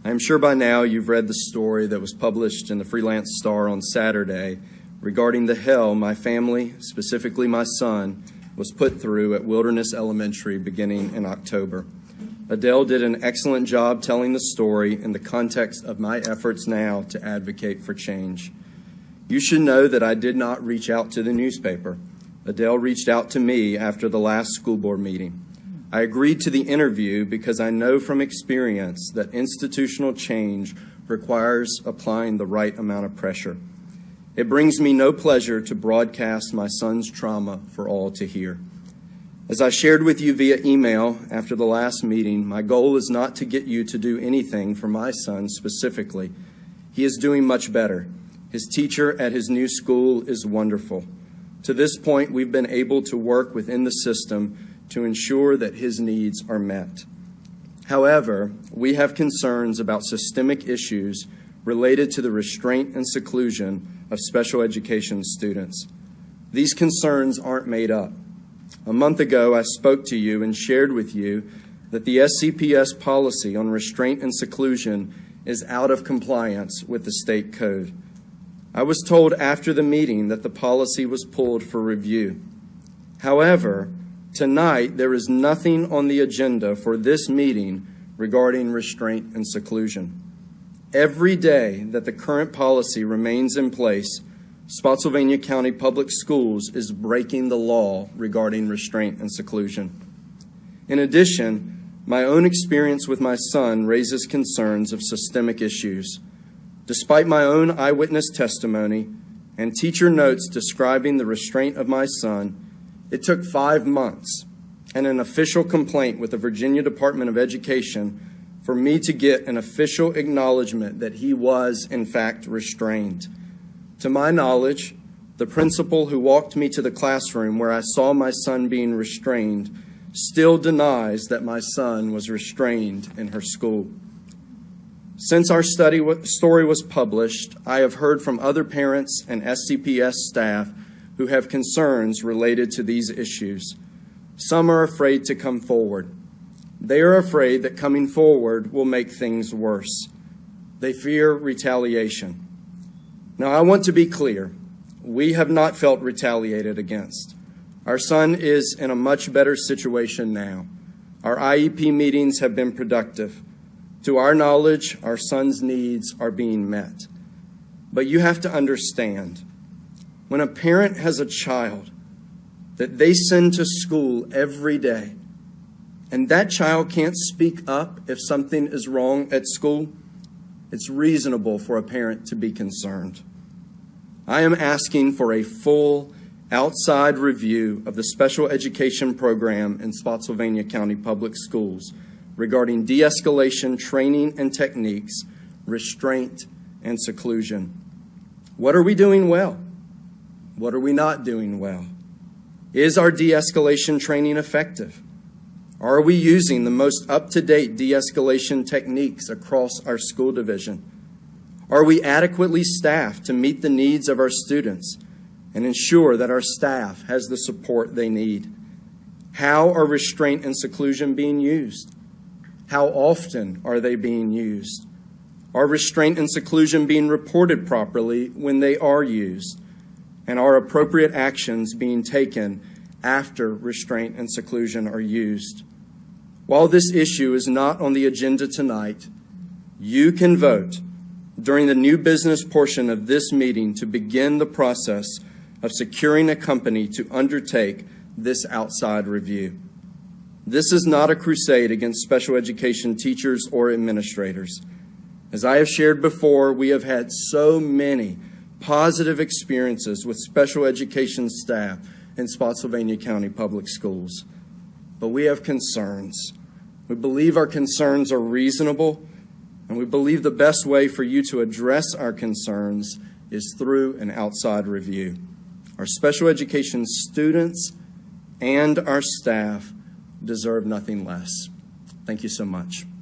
I am sure by now you've read the story that was published in the Freelance Star on Saturday regarding the hell my family, specifically my son, was put through at Wilderness Elementary beginning in October. Adele did an excellent job telling the story in the context of my efforts now to advocate for change. You should know that I did not reach out to the newspaper. Adele reached out to me after the last school board meeting. I agreed to the interview because I know from experience that institutional change requires applying the right amount of pressure. It brings me no pleasure to broadcast my son's trauma for all to hear. As I shared with you via email after the last meeting, my goal is not to get you to do anything for my son specifically. He is doing much better. His teacher at his new school is wonderful. To this point, we've been able to work within the system to ensure that his needs are met. However, we have concerns about systemic issues related to the restraint and seclusion of special education students. These concerns aren't made up. A month ago, I spoke to you and shared with you that the SCPS policy on restraint and seclusion is out of compliance with the state code. I was told after the meeting that the policy was pulled for review. However, tonight there is nothing on the agenda for this meeting regarding restraint and seclusion. Every day that the current policy remains in place, Spotsylvania County Public Schools is breaking the law regarding restraint and seclusion. In addition, my own experience with my son raises concerns of systemic issues. Despite my own eyewitness testimony and teacher notes describing the restraint of my son, it took 5 months and an official complaint with the Virginia Department of Education for me to get an official acknowledgement that he was, in fact, restrained. To my knowledge, the principal who walked me to the classroom where I saw my son being restrained still denies that my son was restrained in her school. Since our story was published, I have heard from other parents and SCPS staff who have concerns related to these issues. Some are afraid to come forward. They are afraid that coming forward will make things worse. They fear retaliation. Now, I want to be clear. We have not felt retaliated against. Our son is in a much better situation now. Our IEP meetings have been productive. To our knowledge, our son's needs are being met. But you have to understand, when a parent has a child that they send to school every day, and that child can't speak up if something is wrong at school, it's reasonable for a parent to be concerned. I am asking for a full outside review of the special education program in Spotsylvania County Public Schools regarding de-escalation training and techniques, restraint and seclusion. What are we doing well? What are we not doing well? Is our de-escalation training effective? Are we using the most up-to-date de-escalation techniques across our school division? Are we adequately staffed to meet the needs of our students and ensure that our staff has the support they need? How are restraint and seclusion being used? How often are they being used? Are restraint and seclusion being reported properly when they are used? And are appropriate actions being taken after restraint and seclusion are used? While this issue is not on the agenda tonight, you can vote during the new business portion of this meeting to begin the process of securing a company to undertake this outside review. This is not a crusade against special education teachers or administrators. As I have shared before, we have had so many positive experiences with special education staff in Spotsylvania County Public Schools. But we have concerns. We believe our concerns are reasonable, and we believe the best way for you to address our concerns is through an outside review. Our special education students and our staff deserve nothing less. Thank you so much.